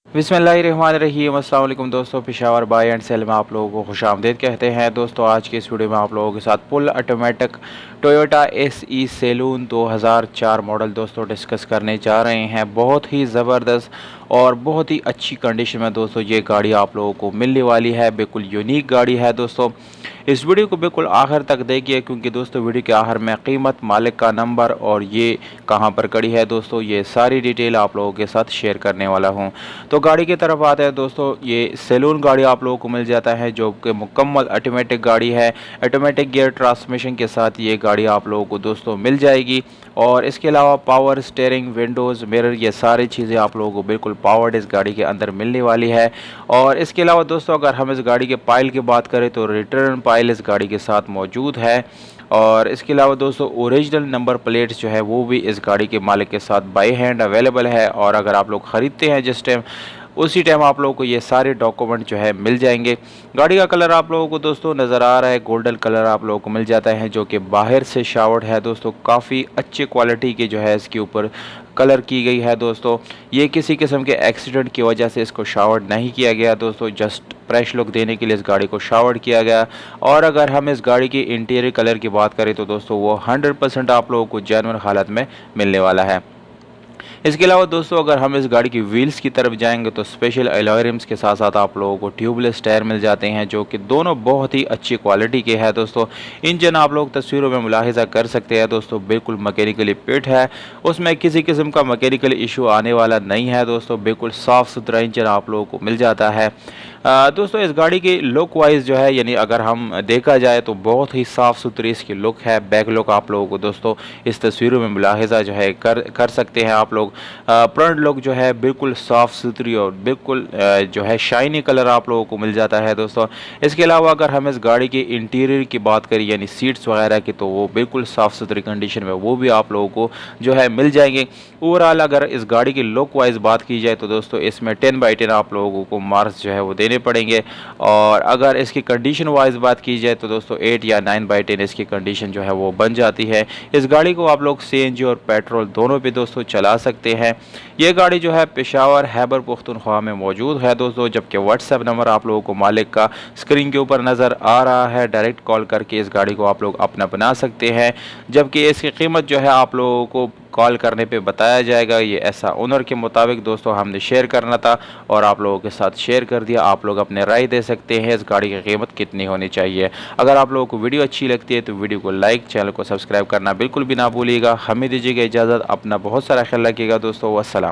बिस्मिल्लाहिर्रहमानिर्रहीम। अस्सलाम वालेकुम दोस्तों, पेशावर बाय एंड सेल में आप लोगों को खुशामदीद कहते हैं। दोस्तों आज की इस वीडियो में आप लोगों के साथ full automatic Toyota SE saloon 2004 model दोस्तों डिस्कस करने जा रहे हैं। बहुत ही ज़बरदस्त और बहुत ही अच्छी कंडीशन में दोस्तों ये गाड़ी आप लोगों को मिलने वाली है। बिल्कुल यूनिक गाड़ी है दोस्तों। इस वीडियो को बिल्कुल आखिर तक देखिए, क्योंकि दोस्तों वीडियो के आखिर में कीमत, मालिक का नंबर और ये कहां पर खड़ी है दोस्तों, ये सारी डिटेल आप लोगों के साथ शेयर करने वाला हूं। तो गाड़ी की तरफ आते हैं दोस्तों। ये सैलून गाड़ी आप लोगों को मिल जाता है, जो कि मुकम्मल ऑटोमेटिक गाड़ी है। ऑटोमेटिक गियर ट्रांसमिशन के साथ ये गाड़ी आप लोगों को दोस्तों मिल जाएगी। और इसके अलावा पावर स्टीयरिंग, विंडोज़, मिरर, ये सारी चीज़ें आप लोगों को बिल्कुल पावर्ड इस गाड़ी के अंदर मिलने वाली है। और इसके अलावा दोस्तों अगर हम इस गाड़ी के पाइल की बात करें तो रिटर्न पाइल इस गाड़ी के साथ मौजूद है। और इसके अलावा दोस्तों ओरिजिनल नंबर प्लेट्स जो है वो भी इस गाड़ी के मालिक के साथ बाई हैंड अवेलेबल है। और अगर आप लोग ख़रीदते हैं जिस टाइम, उसी टाइम आप लोगों को ये सारे डॉक्यूमेंट जो है मिल जाएंगे। गाड़ी का कलर आप लोगों को दोस्तों नज़र आ रहा है, गोल्डन कलर आप लोगों को मिल जाता है, जो कि बाहर से शावर्ड है दोस्तों। काफ़ी अच्छी क्वालिटी की जो है इसके ऊपर कलर की गई है दोस्तों। ये किसी किस्म के एक्सीडेंट की वजह से इसको शावर्ड नहीं किया गया दोस्तों, जस्ट फ्रेश लुक देने के लिए इस गाड़ी को शावर्ड किया गया। और अगर हम इस गाड़ी की इंटीरियर कलर की बात करें तो दोस्तों वो 100% आप लोगों को जेन्युइन हालत में मिलने वाला है। इसके अलावा दोस्तों अगर हम इस गाड़ी की व्हील्स की तरफ जाएंगे तो स्पेशल अलॉय रिम्स के साथ साथ आप लोगों को ट्यूबलेस टायर मिल जाते हैं, जो कि दोनों बहुत ही अच्छी क्वालिटी के हैं दोस्तों। इंजन आप लोग तस्वीरों में मुलाहिजा कर सकते हैं दोस्तों, बिल्कुल मैकेनिकली फिट है, उसमें किसी किस्म का मैकेनिकल इशू आने वाला नहीं है दोस्तों। बिल्कुल साफ़ सुथरा इंजन आप लोगों को मिल जाता है। दोस्तों इस गाड़ी की लुक वाइज जो है, यानी अगर हम देखा जाए तो बहुत ही साफ़ सुथरी इसकी लुक है। बैक लुक आप लोगों को दोस्तों इस तस्वीरों में मुलाहिजा जो है कर सकते हैं आप लोग। फ्रंट लुक जो है बिल्कुल साफ़ सुथरी और बिल्कुल जो है शाइनी कलर आप लोगों को मिल जाता है दोस्तों। इसके अलावा अगर हम इस गाड़ी की इंटीरियर की बात करें यानी सीट्स वगैरह की, तो वो बिल्कुल साफ़ सुथरी कंडीशन में वो भी आप लोगों को जो है मिल जाएंगे। ओवरऑल अगर इस गाड़ी की लुक वाइज बात की जाए तो दोस्तों इसमें 10/10 आप लोगों को मार्क्स जो है वो देने पड़ेंगे। और अगर इसकी कंडीशन वाइज बात की जाए तो दोस्तों 8 या 9/10 इसकी कंडीशन जो है वो बन जाती है। इस गाड़ी को आप लोग CNG और पेट्रोल दोनों पे दोस्तों चला सकते हैं। ये गाड़ी जो है पेशावर खैबर पख्तूनख्वा में मौजूद है दोस्तों, जबकि व्हाट्सएप नंबर आप लोगों को मालिक का स्क्रीन के ऊपर नज़र आ रहा है। डायरेक्ट कॉल करके इस गाड़ी को आप लोग अपना बना सकते हैं, जबकि इसकी कीमत जो है आप लोगों को कॉल करने पे बताया जाएगा। ये ऐसा ओनर के मुताबिक दोस्तों हमने शेयर करना था और आप लोगों के साथ शेयर कर दिया। आप लोग अपने राय दे सकते हैं इस गाड़ी की कीमत कितनी होनी चाहिए। अगर आप लोगों को वीडियो अच्छी लगती है तो वीडियो को लाइक, चैनल को सब्सक्राइब करना बिल्कुल भी ना भूलिएगा। हमें दीजिएगा इजाज़त, अपना बहुत सारा ख्याल रखिएगा दोस्तों। वस्सलाम।